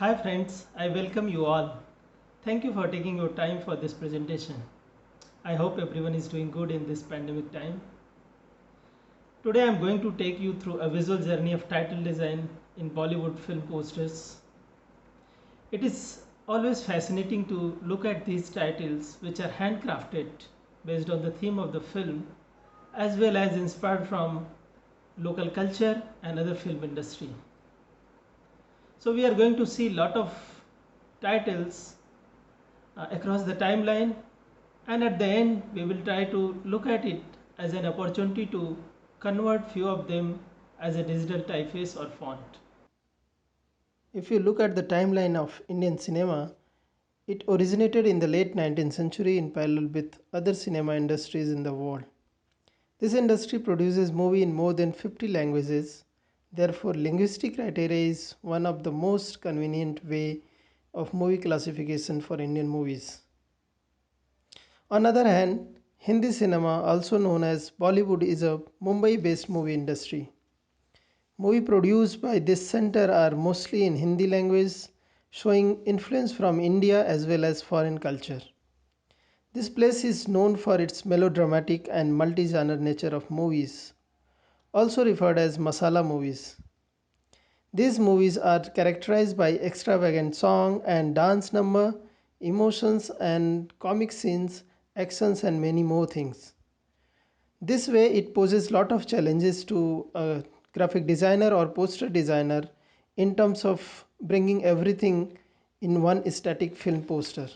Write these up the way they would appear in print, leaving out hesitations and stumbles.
Hi friends, I welcome you all. Thank you for taking your time for this presentation. I hope everyone is doing good in this pandemic time. Today I am going to take you through a visual journey of title design in Bollywood film posters. It is always fascinating to look at these titles which are handcrafted based on the theme of the film as well as inspired from local culture and other film industry. So we are going to see lot of titles across the timeline, and at the end we will try to look at it as an opportunity to convert few of them as a digital typeface or font. If you look at the timeline of Indian cinema, it originated in the late 19th century in parallel with other cinema industries in the world. This industry produces movie in more than 50 languages. Therefore, linguistic criteria is one of the most convenient way of movie classification for Indian movies. On the other hand, Hindi cinema, also known as Bollywood, is a Mumbai-based movie industry. Movies produced by this center are mostly in Hindi language, showing influence from India as well as foreign culture. This place is known for its melodramatic and multi-genre nature of movies, also referred as masala movies. These movies are characterized by extravagant song and dance number, emotions and comic scenes, actions and many more things. This way it poses lot of challenges to a graphic designer or poster designer in terms of bringing everything in one static film poster.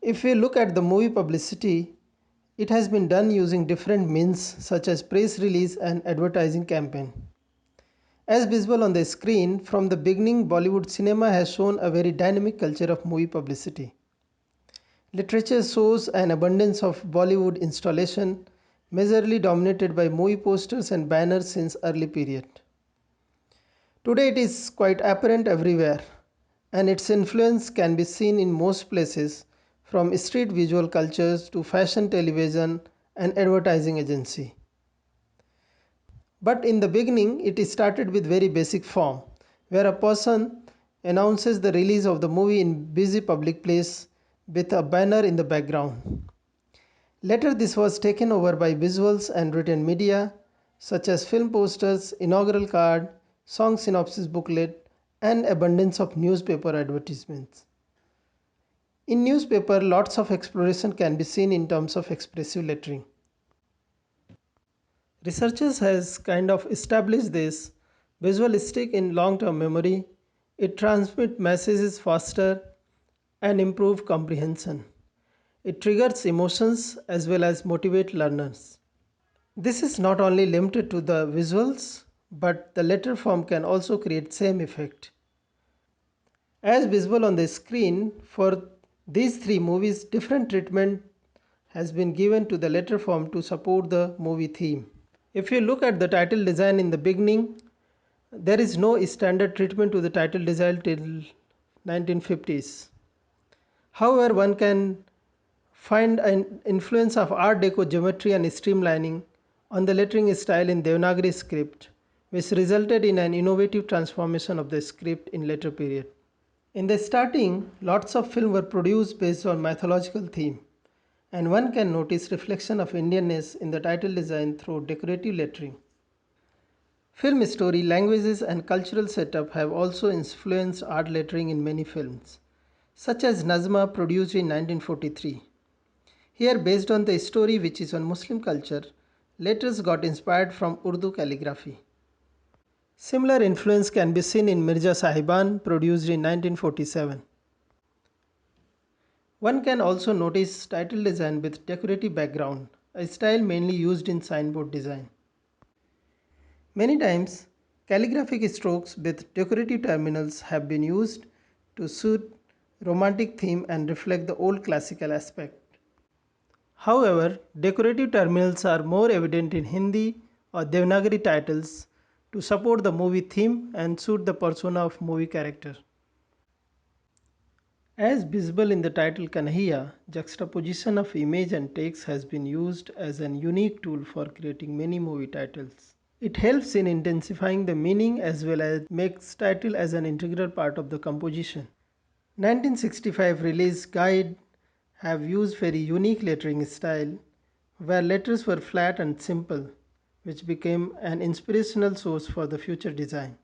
If we look at the movie publicity, it has been done using different means such as press release and advertising campaign. As visible on the screen, from the beginning Bollywood cinema has shown a very dynamic culture of movie publicity. Literature shows an abundance of Bollywood installation, majorly dominated by movie posters and banners since early period. Today it is quite apparent everywhere, and its influence can be seen in most places, from street visual cultures to fashion television and advertising agency. But in the beginning, it started with very basic form, where a person announces the release of the movie in busy public place with a banner in the background. Later, this was taken over by visuals and written media such as film posters, inaugural card, song synopsis booklet, and abundance of newspaper advertisements. In newspaper, lots of exploration can be seen in terms of expressive lettering. Researchers has kind of established this visual stick in long-term memory. It transmits messages faster and improve comprehension. It triggers emotions as well as motivate learners. This is not only limited to the visuals, but the letter form can also create same effect. As visible on the screen, for these three movies, different treatment has been given to the letter form to support the movie theme. If you look at the title design in the beginning, there is no standard treatment to the title design till 1950s. However, one can find an influence of Art Deco geometry and streamlining on the lettering style in Devanagari script, which resulted in an innovative transformation of the script in later period. In the starting, lots of films were produced based on mythological theme, and one can notice reflection of Indianness in the title design through decorative lettering. Film story, languages and cultural setup have also influenced art lettering in many films, such as Nazma produced in 1943. Here, based on the story which is on Muslim culture, letters got inspired from Urdu calligraphy. Similar influence can be seen in Mirza Sahiban produced in 1947. One can also notice title design with decorative background, a style mainly used in signboard design. Many times, calligraphic strokes with decorative terminals have been used to suit romantic theme and reflect the old classical aspect. However, decorative terminals are more evident in Hindi or Devanagari titles to support the movie theme and suit the persona of movie character. As visible in the title Kanhaiya, juxtaposition of image and text has been used as an unique tool for creating many movie titles. It helps in intensifying the meaning as well as makes title as an integral part of the composition. 1965 release Guide have used very unique lettering style where letters were flat and simple, which became an inspirational source for the future design.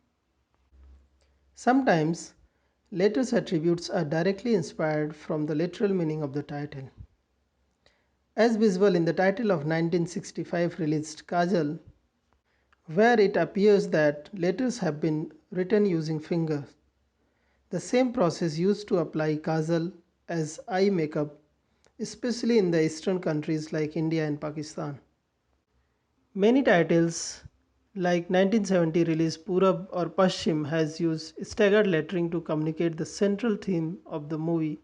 Sometimes letters attributes are directly inspired from the literal meaning of the title. As visible in the title of 1965 released Kajal, where it appears that letters have been written using fingers. The same process used to apply kajal as eye makeup, especially in the eastern countries like India and Pakistan. Many titles like 1970 release Purab or Pashchim has used staggered lettering to communicate the central theme of the movie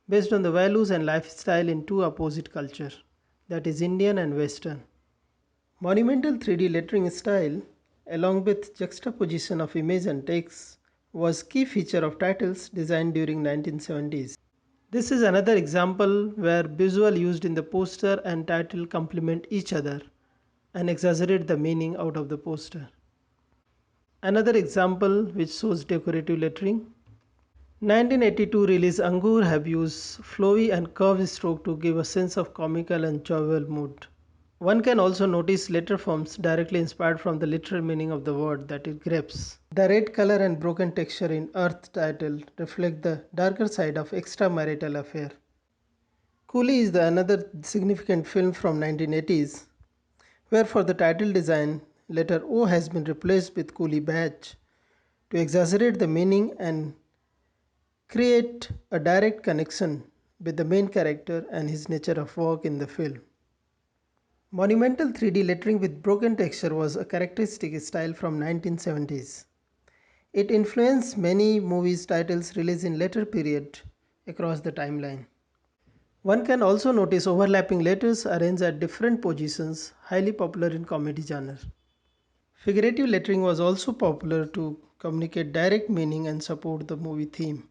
based on the values and lifestyle in two opposite cultures, that is Indian and Western. Monumental 3D lettering style, along with juxtaposition of image and text, was key feature of titles designed during 1970s. This is another example where visual used in the poster and title complement each other and exaggerate the meaning out of the poster. Another example which shows decorative lettering. 1982 release Angur have used flowy and curved stroke to give a sense of comical and jovial mood. One can also notice letter forms directly inspired from the literal meaning of the word, that is grapes. The red color and broken texture in Earth title reflect the darker side of extramarital affair. Coolie is the another significant film from 1980s, where for the title design, letter O has been replaced with Coolie badge to exaggerate the meaning and create a direct connection with the main character and his nature of work in the film. Monumental 3D lettering with broken texture was a characteristic style from 1970s. It influenced many movies titles released in later period across the timeline. One can also notice overlapping letters arranged at different positions, highly popular in comedy genre. Figurative lettering was also popular to communicate direct meaning and support the movie theme.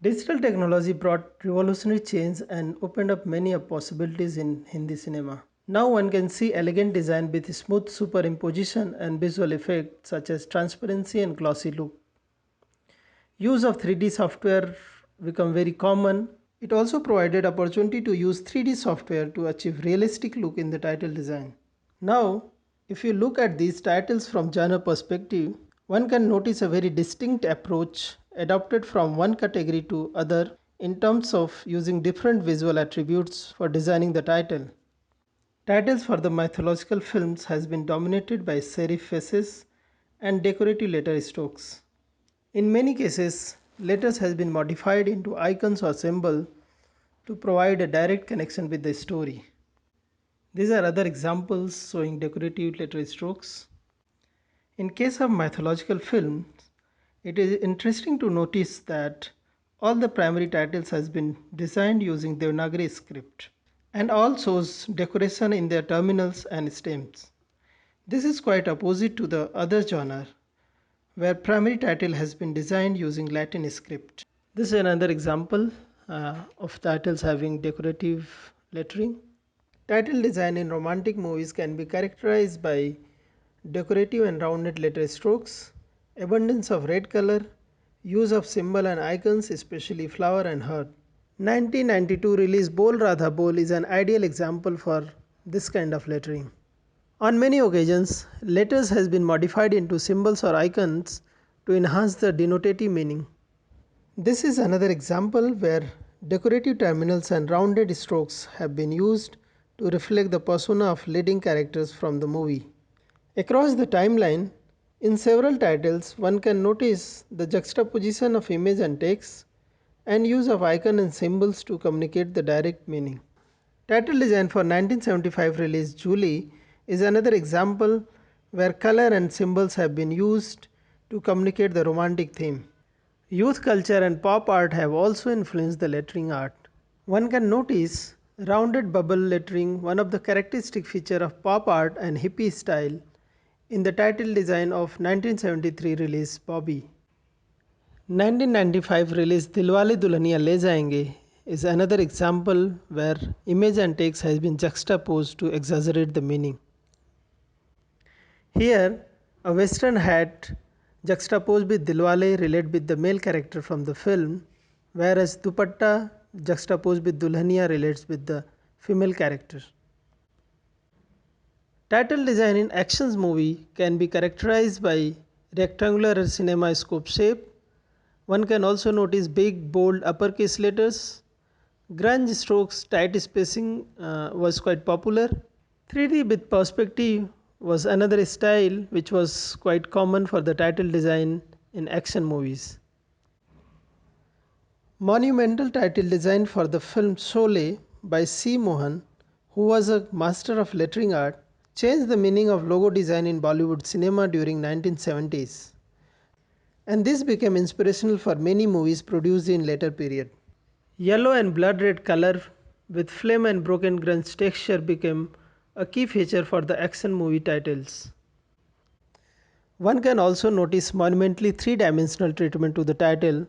Digital technology brought revolutionary change and opened up many possibilities in Hindi cinema. Now one can see elegant design with smooth superimposition and visual effects such as transparency and glossy look. Use of 3D software became very common. It also provided opportunity to use 3D software to achieve realistic look in the title design. Now, if you look at these titles from genre perspective, one can notice a very distinct approach adopted from one category to other in terms of using different visual attributes for designing the title. Titles for the mythological films has been dominated by serif faces and decorative letter strokes. In many cases, letters has been modified into icons or symbols to provide a direct connection with the story. These are other examples showing decorative letter strokes. In case of mythological films, it is interesting to notice that all the primary titles has been designed using Devanagari script and all shows decoration in their terminals and stems. This is quite opposite to the other genre where primary title has been designed using Latin script. This is another example of titles having decorative lettering. Title design in romantic movies can be characterized by decorative and rounded letter strokes, abundance of red color, use of symbol and icons, especially flower and heart. 1992 release Bol Radha Bol is an ideal example for this kind of lettering. On many occasions, letters has been modified into symbols or icons to enhance the denotative meaning. This is another example where decorative terminals and rounded strokes have been used to reflect the persona of leading characters from the movie. Across the timeline, in several titles, one can notice the juxtaposition of image and text and use of icon and symbols to communicate the direct meaning. Title design for 1975 release Julie is another example where color and symbols have been used to communicate the romantic theme. Youth culture and pop art have also influenced the lettering art. One can notice rounded bubble lettering, one of the characteristic feature of pop art and hippie style, in the title design of 1973 release Bobby. 1995 release Dilwale Dulhaniya Le Jayenge is another example where image and text has been juxtaposed to exaggerate the meaning. Here, a western hat juxtaposed with Dilwale relate with the male character from the film, whereas Dupatta juxtaposed with Dulhania relates with the female character. Title design in actions movie can be characterized by rectangular cinema scope shape. One can also notice big, bold uppercase letters. Grunge strokes, tight spacing was quite popular. 3D with perspective was another style which was quite common for the title design in action movies. Monumental title design for the film Sholay by C. Mohan, who was a master of lettering art, changed the meaning of logo design in Bollywood cinema during 1970s. And this became inspirational for many movies produced in later period. Yellow and blood red color with flame and broken grunge texture became a key feature for the action movie titles. One can also notice monumentally three-dimensional treatment to the title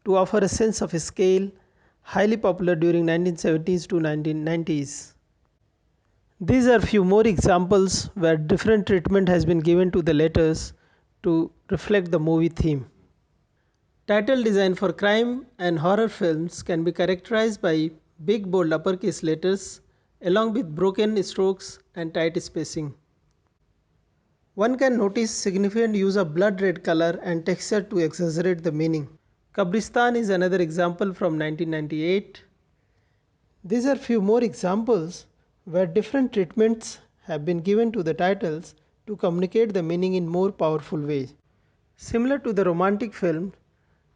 to offer a sense of scale, highly popular during 1970s to 1990s. These are few more examples where different treatment has been given to the letters to reflect the movie theme. Title design for crime and horror films can be characterized by big bold uppercase letters along with broken strokes and tight spacing. One can notice significant use of blood red color and texture to exaggerate the meaning. Kabristan is another example from 1998. These are few more examples where different treatments have been given to the titles to communicate the meaning in more powerful ways. Similar to the romantic film,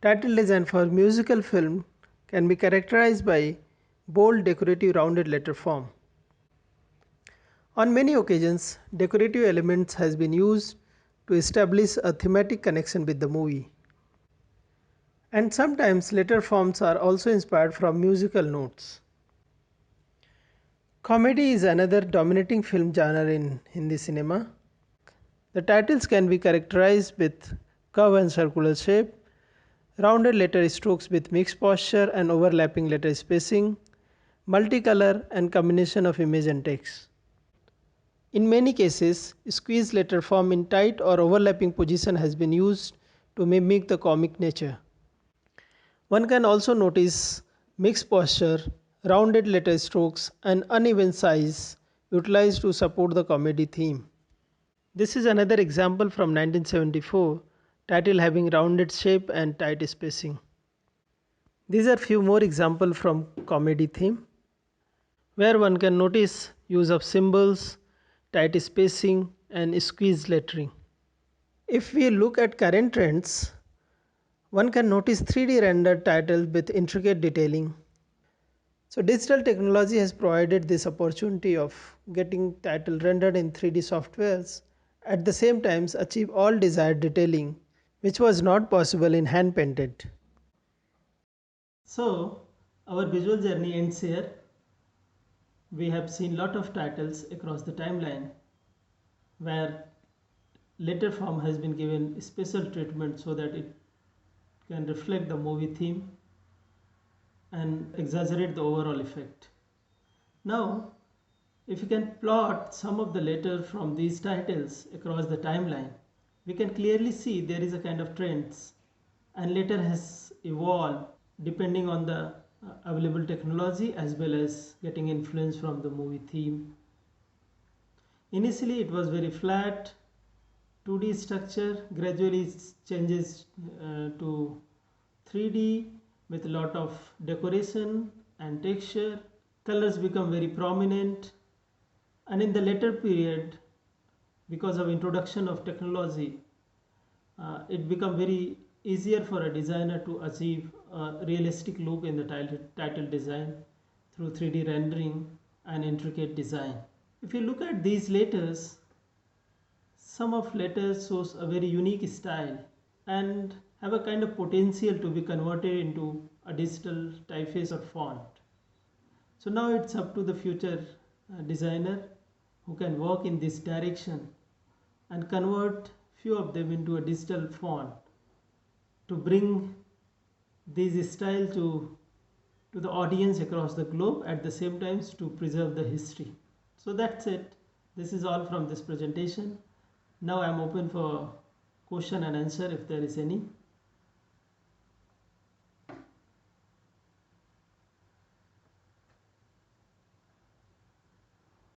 title design for musical film can be characterized by bold decorative rounded letter form. On many occasions, decorative elements has been used to establish a thematic connection with the movie. And sometimes letter forms are also inspired from musical notes. Comedy is another dominating film genre in Hindi cinema. The titles can be characterized with curve and circular shape, rounded letter strokes with mixed posture and overlapping letter spacing, multicolor and combination of image and text. In many cases, squeeze letter form in tight or overlapping position has been used to mimic the comic nature. One can also notice mixed posture, rounded letter strokes and uneven size utilized to support the comedy theme. This is another example from 1974, title having rounded shape and tight spacing. These are few more examples from comedy theme, where one can notice use of symbols, tight spacing and squeeze lettering. If we look at current trends, one can notice 3D rendered titles with intricate detailing. So digital technology has provided this opportunity of getting title rendered in 3D softwares, at the same time achieve all desired detailing, which was not possible in hand painted. So our visual journey ends here. We have seen lot of titles across the timeline where letter form has been given special treatment so that it can reflect the movie theme and exaggerate the overall effect. Now, if you can plot some of the letters from these titles across the timeline, we can clearly see there is a kind of trends and letter has evolved depending on the available technology as well as getting influence from the movie theme. Initially it was very flat 2D structure, gradually changes to 3D with a lot of decoration and texture. Colors become very prominent, and in the later period, because of introduction of technology, it become very easier for a designer to achieve a realistic look in the title design through 3D rendering and intricate design. If you look at these letters, some of letters shows a very unique style and have a kind of potential to be converted into a digital typeface or font. So now it's up to the future designer who can work in this direction and convert few of them into a digital font to bring these style to the audience across the globe, at the same time to preserve the history. So that's it. This is all from this presentation. Now I am open for question and answer if there is any.